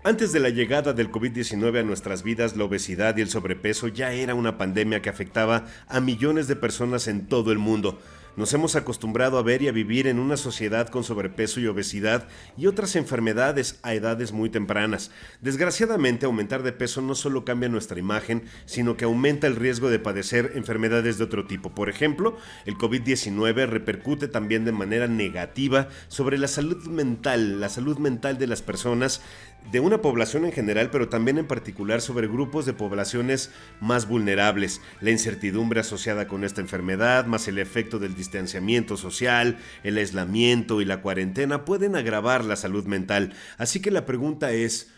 Antes de la llegada del COVID-19 a nuestras vidas, la obesidad y el sobrepeso ya era una pandemia que afectaba a millones de personas en todo el mundo. Nos hemos acostumbrado a ver y a vivir en una sociedad con sobrepeso y obesidad y otras enfermedades a edades muy tempranas. Desgraciadamente, aumentar de peso no solo cambia nuestra imagen, sino que aumenta el riesgo de padecer enfermedades de otro tipo. Por ejemplo, el COVID-19 repercute también de manera negativa sobre la salud mental de las personas, de una población en general, pero también en particular sobre grupos de poblaciones más vulnerables. La incertidumbre asociada con esta enfermedad, más el efecto del distanciamiento social, el aislamiento y la cuarentena pueden agravar la salud mental. Así que la pregunta es,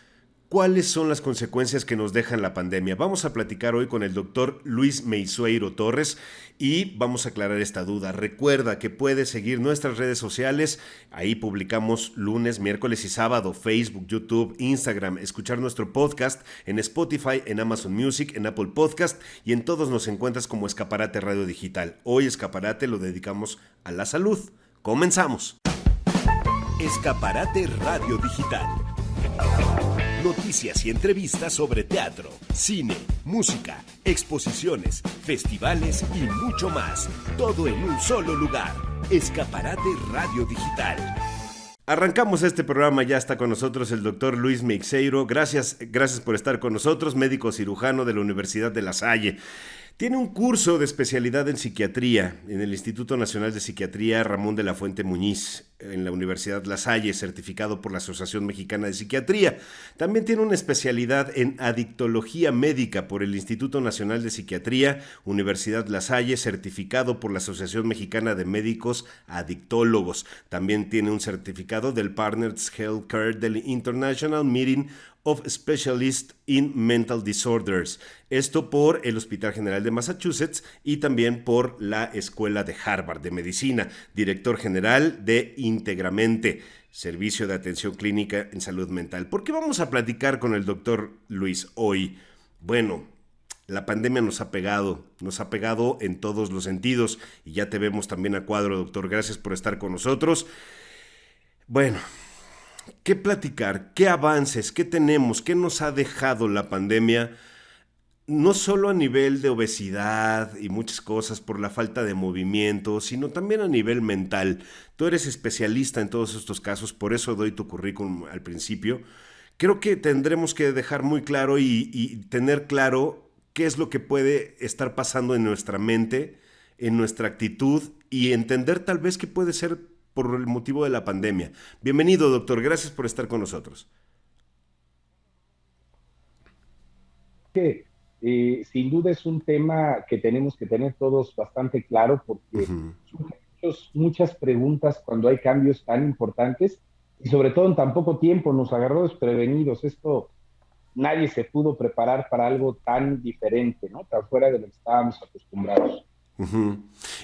¿cuáles son las consecuencias que nos deja la pandemia? Vamos a platicar hoy con el doctor Luis Meixeiro Torres y vamos a aclarar esta duda. Recuerda que puedes seguir nuestras redes sociales. Ahí publicamos lunes, miércoles y sábado, Facebook, YouTube, Instagram, escuchar nuestro podcast en Spotify, en Amazon Music, en Apple Podcast y en todos nos encuentras como Escaparate Radio Digital. Hoy Escaparate lo dedicamos a la salud. ¡Comenzamos! Escaparate Radio Digital. Noticias y entrevistas sobre teatro, cine, música, exposiciones, festivales y mucho más. Todo en un solo lugar. Escaparate Radio Digital. Arrancamos este programa, ya está con nosotros el doctor Luis Meixeiro. Gracias por estar con nosotros, médico cirujano de la Universidad de La Salle. Tiene un curso de especialidad en psiquiatría en el Instituto Nacional de Psiquiatría Ramón de la Fuente Muñiz, en la Universidad La Salle, certificado por la Asociación Mexicana de Psiquiatría. También tiene una especialidad en adictología médica por el Instituto Nacional de Psiquiatría, Universidad La Salle, certificado por la Asociación Mexicana de Médicos Adictólogos. También tiene un certificado del Partners Healthcare del International Meeting of Specialists in Mental Disorders. Esto por el Hospital General de Massachusetts y también por la Escuela de Harvard de Medicina. Director general de Integramente, Servicio de Atención Clínica en Salud Mental. ¿Por qué vamos a platicar con el doctor Luis hoy? Bueno, la pandemia nos ha pegado en todos los sentidos y ya te vemos también a cuadro, doctor. Gracias por estar con nosotros. Bueno, ¿qué platicar? ¿Qué avances? ¿Qué tenemos? ¿Qué nos ha dejado la pandemia? No solo a nivel de obesidad y muchas cosas por la falta de movimiento, sino también a nivel mental. Tú eres especialista en todos estos casos, por eso doy tu currículum al principio. Creo que tendremos que dejar muy claro y tener claro qué es lo que puede estar pasando en nuestra mente, en nuestra actitud y entender tal vez qué puede ser por el motivo de la pandemia. Bienvenido, doctor. Gracias por estar con nosotros. Sin duda es un tema que tenemos que tener todos bastante claro porque surgen muchas preguntas cuando hay cambios tan importantes y sobre todo en tan poco tiempo nos agarró desprevenidos. Nadie se pudo preparar para algo tan diferente, ¿no? Tan fuera de lo que estábamos acostumbrados.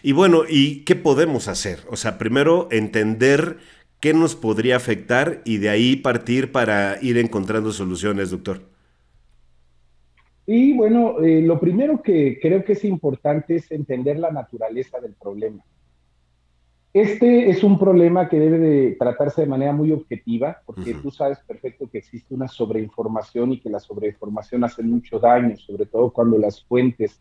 Y bueno, ¿y qué podemos hacer? O sea, primero entender qué nos podría afectar y de ahí partir para ir encontrando soluciones, doctor. Y bueno, lo primero que creo que es importante es entender la naturaleza del problema. Este es un problema que debe de tratarse de manera muy objetiva, porque tú sabes perfecto que existe una sobreinformación y que la sobreinformación hace mucho daño, sobre todo cuando las fuentes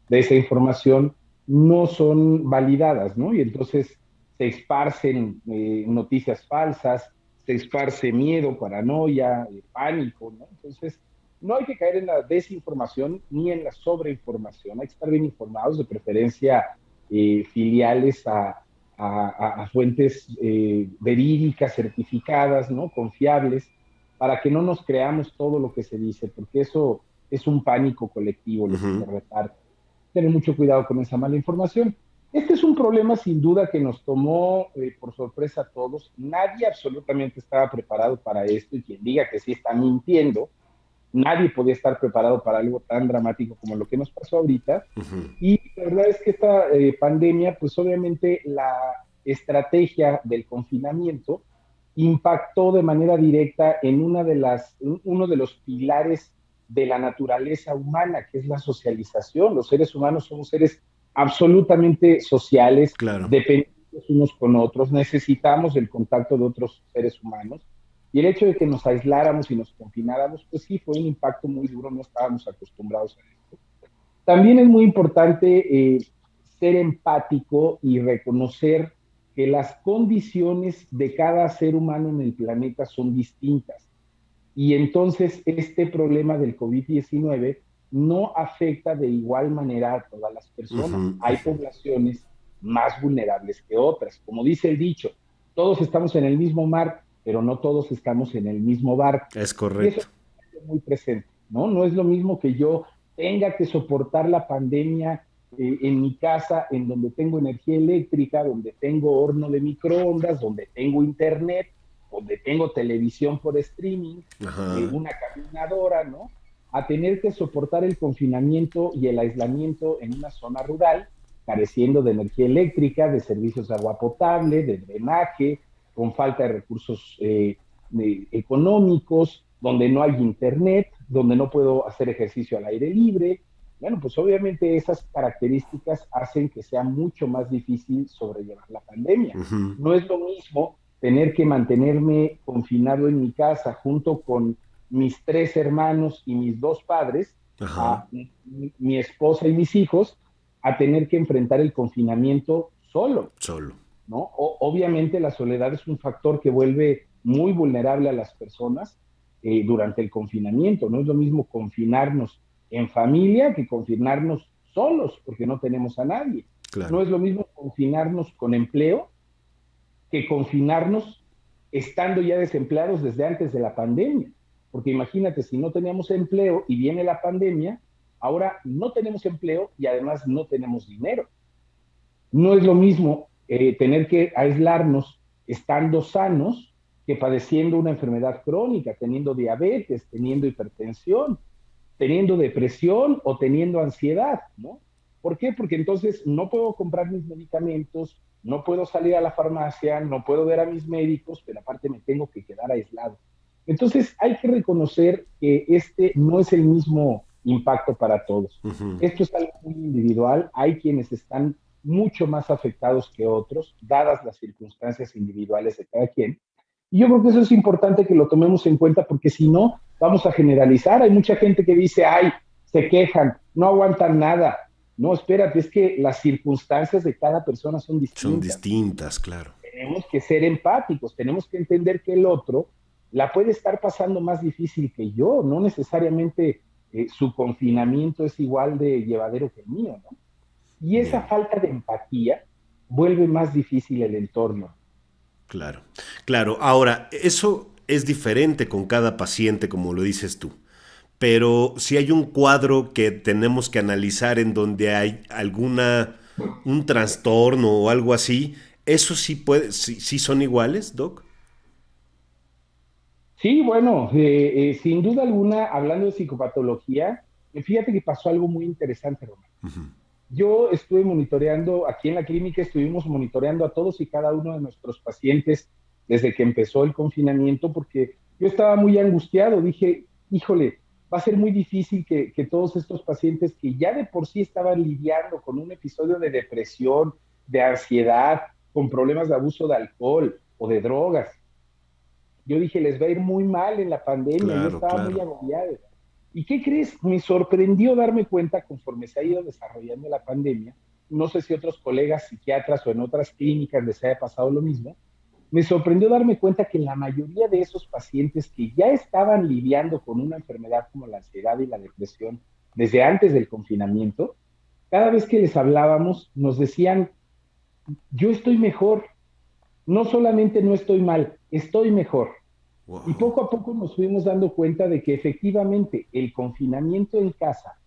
de esa información no son validadas, ¿no? Y entonces se esparcen noticias falsas, se esparce miedo, paranoia, pánico, ¿no? Entonces, no hay que caer en la desinformación ni en la sobreinformación. Hay que estar bien informados, de preferencia filiales a fuentes verídicas, certificadas, ¿no? Confiables, para que no nos creamos todo lo que se dice, porque eso es un pánico colectivo lo que se reparte. Tener mucho cuidado con esa mala información. Este es un problema sin duda que nos tomó por sorpresa a todos. Nadie absolutamente estaba preparado para esto y quien diga que sí está mintiendo. Nadie podía estar preparado para algo tan dramático como lo que nos pasó ahorita. Y la verdad es que esta pandemia, pues obviamente la estrategia del confinamiento impactó de manera directa en uno de los pilares de la naturaleza humana, que es la socialización. Los seres humanos somos seres absolutamente sociales, claro, dependientes unos con otros, necesitamos el contacto de otros seres humanos. Y el hecho de que nos aisláramos y nos confináramos, pues sí, fue un impacto muy duro, no estábamos acostumbrados a esto. También es muy importante ser empático y reconocer que las condiciones de cada ser humano en el planeta son distintas. Y entonces este problema del COVID-19 no afecta de igual manera a todas las personas. Uh-huh. Hay poblaciones más vulnerables que otras. Como dice el dicho, todos estamos en el mismo mar, pero no todos estamos en el mismo barco. Es Y correcto. eso es muy presente, ¿no? No es lo mismo que yo tenga que soportar la pandemia en mi casa, en donde tengo energía eléctrica, donde tengo horno de microondas, donde tengo internet, donde tengo televisión por streaming, una caminadora, ¿no? A tener que soportar el confinamiento y el aislamiento en una zona rural, careciendo de energía eléctrica, de servicios de agua potable, de drenaje, con falta de recursos económicos, donde no hay internet, donde no puedo hacer ejercicio al aire libre. Bueno, pues obviamente esas características hacen que sea mucho más difícil sobrellevar la pandemia. Uh-huh. No es lo mismo tener que mantenerme confinado en mi casa junto con mis 3 hermanos y mis 2 padres, a mi esposa y mis hijos, a tener que enfrentar el confinamiento solo. ¿No? Obviamente la soledad es un factor que vuelve muy vulnerable a las personas durante el confinamiento. No es lo mismo confinarnos en familia que confinarnos solos, porque no tenemos a nadie. Claro. No es lo mismo confinarnos con empleo que confinarnos estando ya desempleados desde antes de la pandemia. Porque imagínate, si no teníamos empleo y viene la pandemia, ahora no tenemos empleo y además no tenemos dinero. No es lo mismo tener que aislarnos estando sanos que padeciendo una enfermedad crónica, teniendo diabetes, teniendo hipertensión, teniendo depresión o teniendo ansiedad, ¿no? ¿Por qué? Porque entonces no puedo comprar mis medicamentos, no puedo salir a la farmacia, no puedo ver a mis médicos, pero aparte me tengo que quedar aislado. Entonces hay que reconocer que este no es el mismo impacto para todos. Uh-huh. Esto es algo muy individual. Hay quienes están mucho más afectados que otros, dadas las circunstancias individuales de cada quien. Y yo creo que eso es importante que lo tomemos en cuenta, porque si no, vamos a generalizar. Hay mucha gente que dice, ay, se quejan, no aguantan nada. No, espérate, es que las circunstancias de cada persona son distintas. Son distintas, claro. Tenemos que ser empáticos, tenemos que entender que el otro la puede estar pasando más difícil que yo, no necesariamente su confinamiento es igual de llevadero que el mío, ¿no? Y esa falta de empatía vuelve más difícil el entorno. Claro, claro. Ahora, eso es diferente con cada paciente, como lo dices tú. Pero si hay un cuadro que tenemos que analizar en donde hay un trastorno o algo así, ¿eso sí sí son iguales, Doc? Sí, bueno, sin duda alguna, hablando de psicopatología, fíjate que pasó algo muy interesante, Román. Uh-huh. Yo estuve monitoreando, aquí en la clínica estuvimos monitoreando a todos y cada uno de nuestros pacientes desde que empezó el confinamiento, porque yo estaba muy angustiado, dije, híjole, va a ser muy difícil que todos estos pacientes que ya de por sí estaban lidiando con un episodio de depresión, de ansiedad, con problemas de abuso de alcohol o de drogas, yo dije, les va a ir muy mal en la pandemia. Claro, yo estaba claro. muy agobiado. ¿Y qué crees? Me sorprendió darme cuenta conforme se ha ido desarrollando la pandemia, no sé si otros colegas psiquiatras o en otras clínicas les haya pasado lo mismo, me sorprendió darme cuenta que la mayoría de esos pacientes que ya estaban lidiando con una enfermedad como la ansiedad y la depresión desde antes del confinamiento, cada vez que les hablábamos nos decían, yo estoy mejor, no solamente no estoy mal, estoy mejor. Wow. Y poco a poco nos fuimos dando cuenta de que efectivamente el confinamiento en casa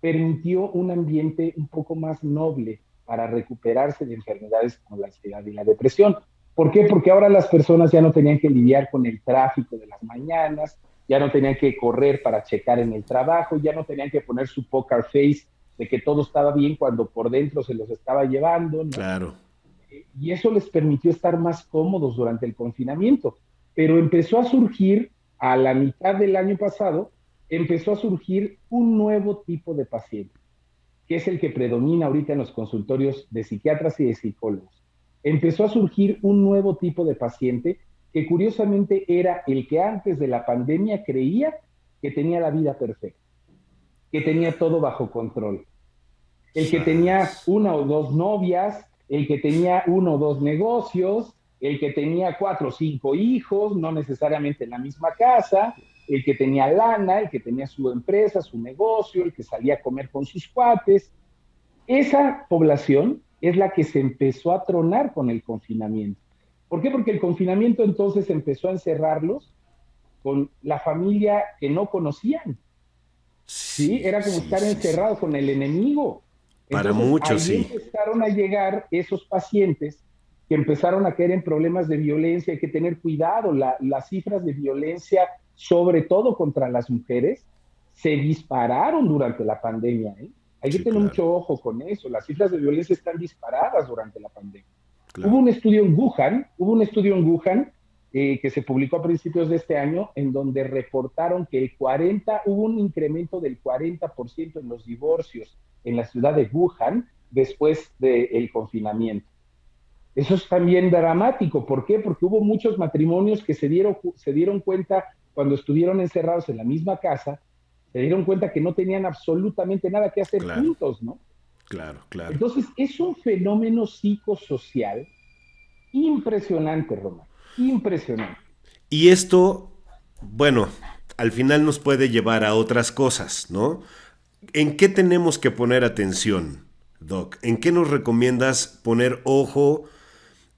permitió un ambiente un poco más noble para recuperarse de enfermedades como la ansiedad y la depresión. ¿Por qué? Porque ahora las personas ya no tenían que lidiar con el tráfico de las mañanas, ya no tenían que correr para checar en el trabajo, ya no tenían que poner su poker face de que todo estaba bien cuando por dentro se los estaba llevando, ¿no? Claro. Y eso les permitió estar más cómodos durante el confinamiento. Pero empezó a surgir, a la mitad del año pasado, empezó a surgir un nuevo tipo de paciente, que es el que predomina ahorita en los consultorios de psiquiatras y de psicólogos. Empezó a surgir un nuevo tipo de paciente que curiosamente era el que antes de la pandemia creía que tenía la vida perfecta, que tenía todo bajo control, el que tenía una o dos novias, el que tenía uno o dos negocios, el que tenía 4 o 5 hijos, no necesariamente en la misma casa, el que tenía lana, el que tenía su empresa, su negocio, el que salía a comer con sus cuates. Esa población es la que se empezó a tronar con el confinamiento. ¿Por qué? Porque el confinamiento entonces empezó a encerrarlos con la familia que no conocían. ¿Sí? Era como estar encerrado con el enemigo. Para Entonces, muchos, ahí sí. empezaron a llegar esos pacientes que empezaron a caer en problemas de violencia. Hay que tener cuidado. Las cifras de violencia, sobre todo contra las mujeres, se dispararon durante la pandemia. Hay que Sí, tener claro, mucho ojo con eso. Las cifras de violencia están disparadas durante la pandemia. Hubo claro. un estudio en Wuhan que se publicó a principios de este año, en donde reportaron que hubo un incremento del 40% en los divorcios en la ciudad de Wuhan después del confinamiento. Eso es también dramático. ¿Por qué? Porque hubo muchos matrimonios que se dieron cuenta cuando estuvieron encerrados en la misma casa, se dieron cuenta que no tenían absolutamente nada que hacer Claro, juntos, ¿no? claro, claro. Entonces, es un fenómeno psicosocial impresionante, Román, impresionante. Y esto, bueno, al final nos puede llevar a otras cosas, ¿no? ¿En qué tenemos que poner atención, Doc? ¿En qué nos recomiendas poner ojo?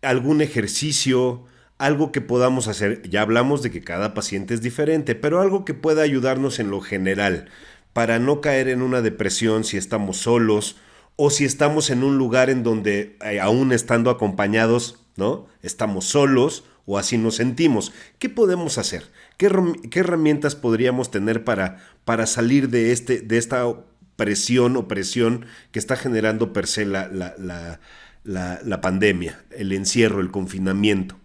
¿Algún ejercicio? Algo que podamos hacer. Ya hablamos de que cada paciente es diferente, pero algo que pueda ayudarnos en lo general para no caer en una depresión si estamos solos o si estamos en un lugar en donde aún estando acompañados, ¿no? Estamos solos o así nos sentimos. ¿Qué podemos hacer? ¿Qué herramientas podríamos tener para salir de esta presión o presión que está generando per se la pandemia, el encierro, el confinamiento?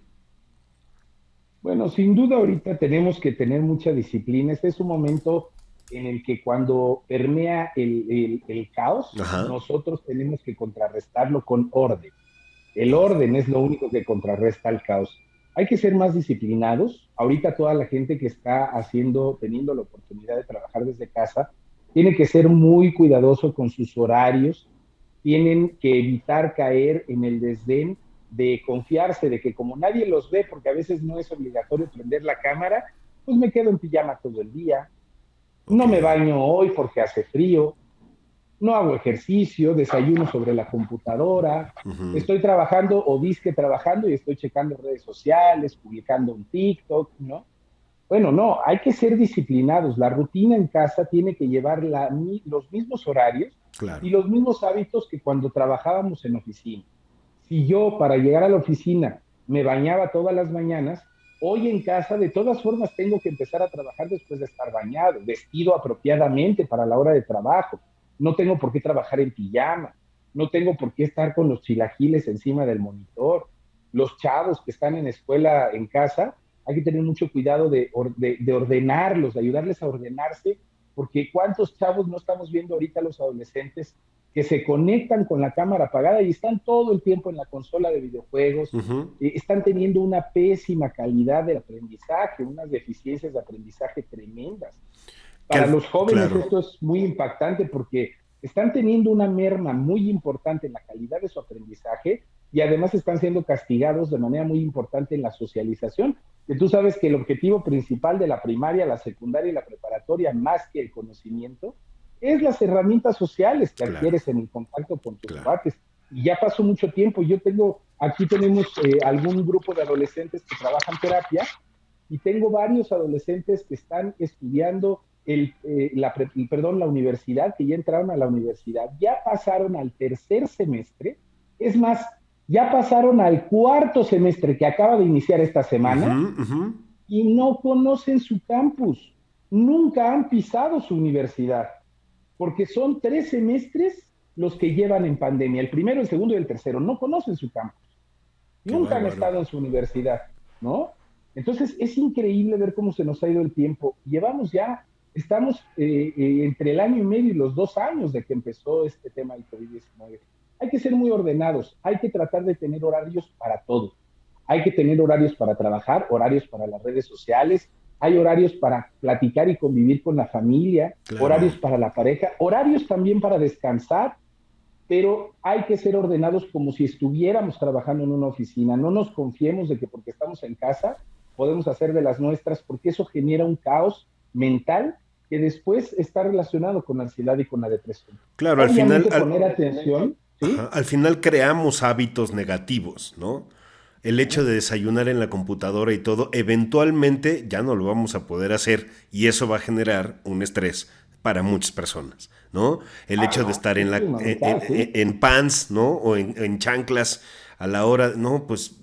Bueno, sin duda ahorita tenemos que tener mucha disciplina. Este es un momento en el que cuando permea el caos, Ajá, nosotros tenemos que contrarrestarlo con orden. El orden es lo único que contrarresta el caos. Hay que ser más disciplinados. Ahorita toda la gente que está teniendo la oportunidad de trabajar desde casa, tiene que ser muy cuidadoso con sus horarios, tienen que evitar caer en el desdén de confiarse de que como nadie los ve, porque a veces no es obligatorio prender la cámara, pues me quedo en pijama todo el día, ok. no me baño hoy porque hace frío, no hago ejercicio, desayuno sobre la computadora, Ujú. estoy trabajando o disque trabajando y estoy checando redes sociales, publicando un TikTok, ¿no? Bueno, no, hay que ser disciplinados. La rutina en casa tiene que llevar los mismos horarios Claro, y los mismos hábitos que cuando trabajábamos en oficina. Si yo para llegar a la oficina me bañaba todas las mañanas, hoy en casa de todas formas tengo que empezar a trabajar después de estar bañado, vestido apropiadamente para la hora de trabajo. No tengo por qué trabajar en pijama, no tengo por qué estar con los chilaquiles encima del monitor. Los chavos que están en escuela en casa, hay que tener mucho cuidado de ordenarlos, de ayudarles a ordenarse, porque cuántos chavos no estamos viendo ahorita los adolescentes que se conectan con la cámara apagada y están todo el tiempo en la consola de videojuegos, ujú. están teniendo una pésima calidad de aprendizaje, unas deficiencias de aprendizaje tremendas. Para los jóvenes Claro, esto es muy impactante porque están teniendo una merma muy importante en la calidad de su aprendizaje y además están siendo castigados de manera muy importante en la socialización, que tú sabes que el objetivo principal de la primaria, la secundaria y la preparatoria, más que el conocimiento, es las herramientas sociales que claro, adquieres en el contacto con tus claro. cuates. Y ya pasó mucho tiempo. Aquí tenemos algún grupo de adolescentes que trabajan terapia y tengo varios adolescentes que están estudiando la universidad, que ya entraron a la universidad, ya pasaron al tercer semestre, es más, ya pasaron al cuarto semestre que acaba de iniciar esta Ujú, semana ujú. y no conocen su campus, nunca han pisado su universidad, porque son 3 semestres los que llevan en pandemia, el primero, el segundo y el tercero, no conocen su campus, Qué nunca han bárbaro. estado en su universidad, ¿no? Entonces es increíble ver cómo se nos ha ido el tiempo. Estamos entre el año y medio y los 2 años de que empezó este tema del COVID-19. Hay que ser muy ordenados, hay que tratar de tener horarios para todo. Hay que tener horarios para trabajar, horarios para las redes sociales, hay horarios para platicar y convivir con la familia, Claro. horarios para la pareja, horarios también para descansar, pero hay que ser ordenados como si estuviéramos trabajando en una oficina. No nos confiemos de que porque estamos en casa podemos hacer de las nuestras, porque eso genera un caos mental que después está relacionado con la ansiedad y con la depresión. Claro, Obviamente, poner atención, ¿sí? al final creamos hábitos negativos, ¿no? El hecho de desayunar en la computadora y todo, eventualmente ya no lo vamos a poder hacer y eso va a generar un estrés para muchas personas, ¿no? El hecho de estar en pants, ¿no? O en chanclas a la hora, no, pues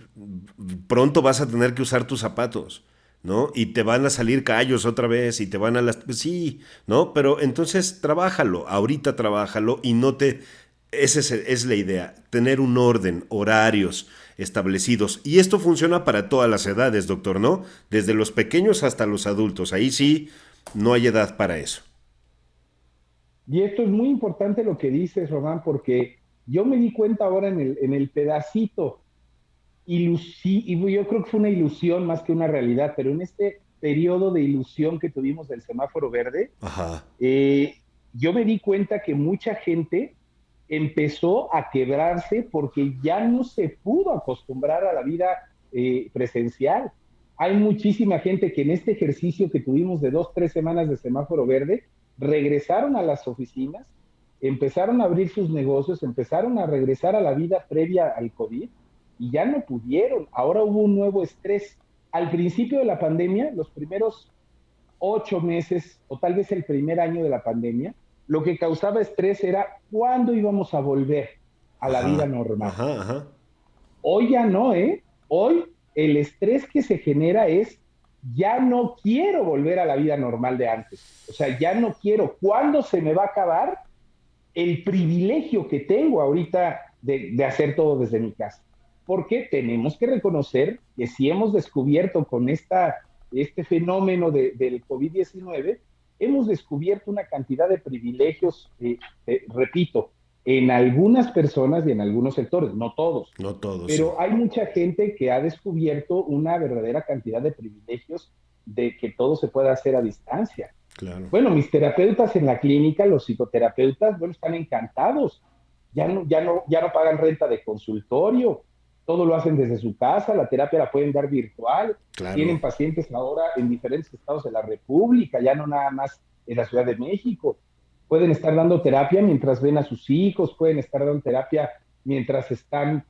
pronto vas a tener que usar tus zapatos, ¿no? Y te van a salir callos otra vez y te van a las... Sí, ¿no? Pero entonces ahorita trabájalo y no te... Esa es la idea, tener un orden, horarios establecidos. Y esto funciona para todas las edades, doctor, ¿no? Desde los pequeños hasta los adultos. Ahí sí, no hay edad para eso. Y esto es muy importante lo que dices, Román, porque yo me di cuenta ahora en el pedacito, y yo creo que fue una ilusión más que una realidad, pero en este periodo de ilusión que tuvimos del semáforo verde, yo me di cuenta que mucha gente empezó a quebrarse porque ya no se pudo acostumbrar a la vida presencial. Hay muchísima gente que en este ejercicio que tuvimos de 2-3 semanas de semáforo verde, regresaron a las oficinas, empezaron a abrir sus negocios, empezaron a regresar a la vida previa al COVID y ya no pudieron. Ahora hubo un nuevo estrés. Al principio de la pandemia, los primeros 8 meses o tal vez el primer año de la pandemia, lo que causaba estrés era cuándo íbamos a volver a la vida normal. Hoy ya no, ¿eh? Hoy el estrés que se genera es ya no quiero volver a la vida normal de antes. O sea, ya no quiero. ¿Cuándo se me va a acabar el privilegio que tengo ahorita de hacer todo desde mi casa? Porque tenemos que reconocer que si hemos descubierto con este fenómeno del COVID-19, hemos descubierto una cantidad de privilegios, repito, en algunas personas y en algunos sectores, no todos. No todos. Pero sí. hay mucha gente que ha descubierto una verdadera cantidad de privilegios de que todo se pueda hacer a distancia. Claro. Bueno, mis terapeutas en la clínica, los psicoterapeutas, bueno, están encantados. Ya no pagan renta de consultorio, todo lo hacen desde su casa, la terapia la pueden dar virtual. Claro. Tienen pacientes ahora en diferentes estados de la República, ya no nada más en la Ciudad de México. Pueden estar dando terapia mientras ven a sus hijos, pueden estar dando terapia mientras están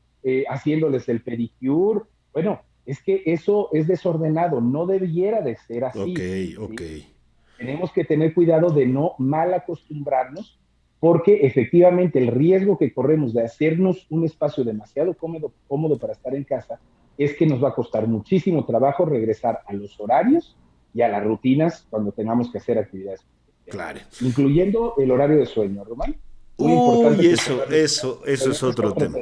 haciéndoles el pedicure. Bueno, es que eso es desordenado, no debiera de ser así. Ok. ¿Sí? Tenemos que tener cuidado de no mal acostumbrarnos, porque efectivamente el riesgo que corremos de hacernos un espacio demasiado cómodo para estar en casa es que nos va a costar muchísimo trabajo regresar a los horarios y a las rutinas cuando tengamos que hacer actividades. Claro. Incluyendo el horario de sueño, Román. Uy, eso es otro tema.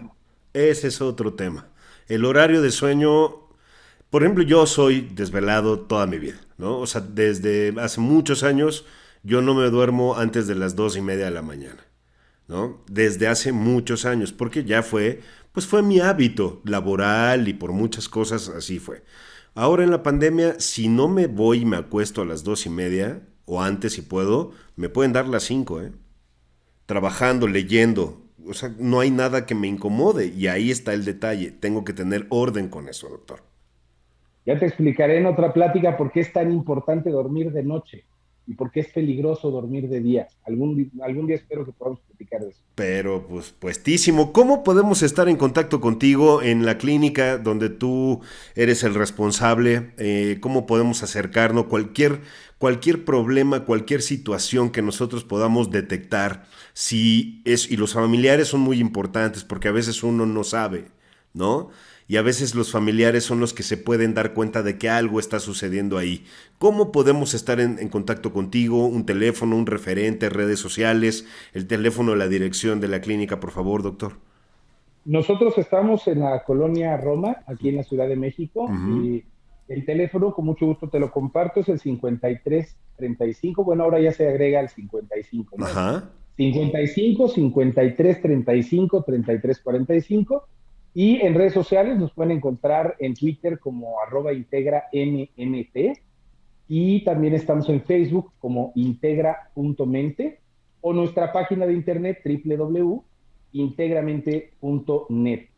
Ese es otro tema. El horario de sueño, por ejemplo, yo soy desvelado toda mi vida, ¿no? O sea, desde hace muchos años yo no me duermo antes de las 2:30 de la mañana, ¿no? Desde hace muchos años, porque ya fue mi hábito laboral y por muchas cosas así fue. Ahora en la pandemia, si no me voy y me acuesto a las 2:30 o antes si puedo, me pueden dar las 5, trabajando, leyendo. O sea, no hay nada que me incomode y ahí está el detalle. Tengo que tener orden con eso, doctor. Ya te explicaré en otra plática por qué es tan importante dormir de noche y por qué es peligroso dormir de día. Algún día espero que podamos platicar de eso. Pero, pues, puestísimo. ¿Cómo podemos estar en contacto contigo en la clínica donde tú eres el responsable? ¿Cómo podemos acercarnos? Cualquier problema, cualquier situación que nosotros podamos detectar. Y los familiares son muy importantes porque a veces uno no sabe, ¿no? Y a veces los familiares son los que se pueden dar cuenta de que algo está sucediendo ahí. ¿Cómo podemos estar en contacto contigo? ¿Un teléfono, un referente, redes sociales? El teléfono, la dirección de la clínica, por favor, doctor. Nosotros estamos en la colonia Roma, aquí en la Ciudad de México, y el teléfono, con mucho gusto te lo comparto, es el 5335, bueno, ahora ya se agrega el 55, ¿no? Ajá. 55, 53, 35, 33, 45, Y en redes sociales nos pueden encontrar en Twitter como @IntegraMNT, y también estamos en Facebook como integra.mente, o nuestra página de internet www.integramente.net.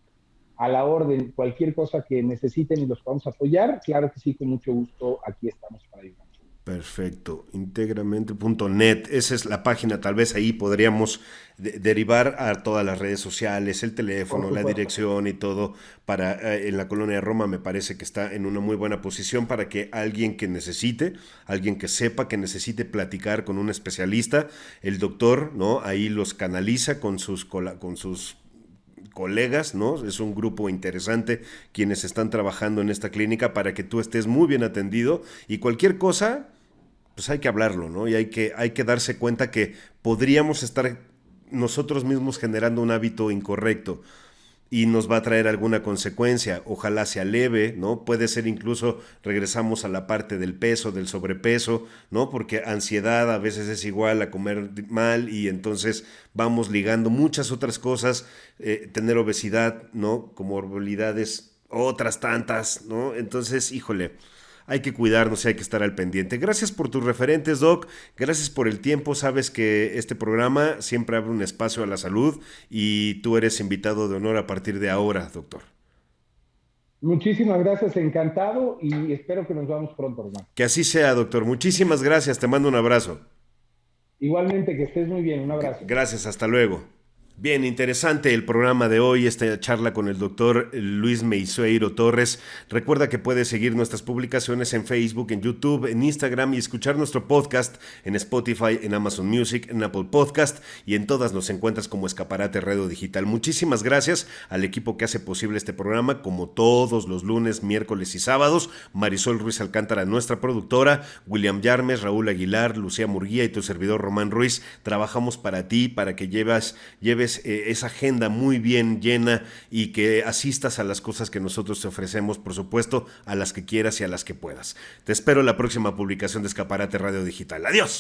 A la orden, cualquier cosa que necesiten y los podamos apoyar, claro que sí, con mucho gusto, aquí estamos para ayudar. Perfecto, integramente.net, esa es la página, tal vez ahí podríamos derivar a todas las redes sociales, el teléfono, la dirección y todo, para en la colonia Roma me parece que está en una muy buena posición para que alguien que necesite, alguien que sepa que necesite platicar con un especialista, el doctor, ¿no? Ahí los canaliza con sus colegas, ¿no? Es un grupo interesante quienes están trabajando en esta clínica para que tú estés muy bien atendido y cualquier cosa, pues hay que hablarlo, ¿no? Y hay que darse cuenta que podríamos estar nosotros mismos generando un hábito incorrecto y nos va a traer alguna consecuencia, ojalá sea leve, ¿no? Puede ser incluso, regresamos a la parte del peso, del sobrepeso, ¿no? Porque ansiedad a veces es igual a comer mal y entonces vamos ligando muchas otras cosas, tener obesidad, ¿no? Comorbilidades, otras tantas, ¿no? Entonces, híjole, hay que cuidarnos y hay que estar al pendiente. Gracias por tus referentes, Doc. Gracias por el tiempo. Sabes que este programa siempre abre un espacio a la salud y tú eres invitado de honor a partir de ahora, doctor. Muchísimas gracias, encantado, y espero que nos veamos pronto, hermano. Que así sea, doctor. Muchísimas gracias. Te mando un abrazo. Igualmente, que estés muy bien. Un abrazo. Gracias, hasta luego. Bien, interesante el programa de hoy, esta charla con el doctor Luis Meixeiro Torres. Recuerda que puedes seguir nuestras publicaciones en Facebook, en YouTube, en Instagram y escuchar nuestro podcast en Spotify, en Amazon Music, en Apple Podcast y en todas nos encuentras como Escaparate Radio Digital. Muchísimas gracias al equipo que hace posible este programa, como todos los lunes, miércoles y sábados. Marisol Ruiz Alcántara, nuestra productora, William Yarmes, Raúl Aguilar, Lucía Murguía y tu servidor Román Ruiz. Trabajamos para ti, para que lleves esa agenda muy bien llena y que asistas a las cosas que nosotros te ofrecemos, por supuesto, a las que quieras y a las que puedas. Te espero en la próxima publicación de Escaparate Radio Digital. ¡Adiós!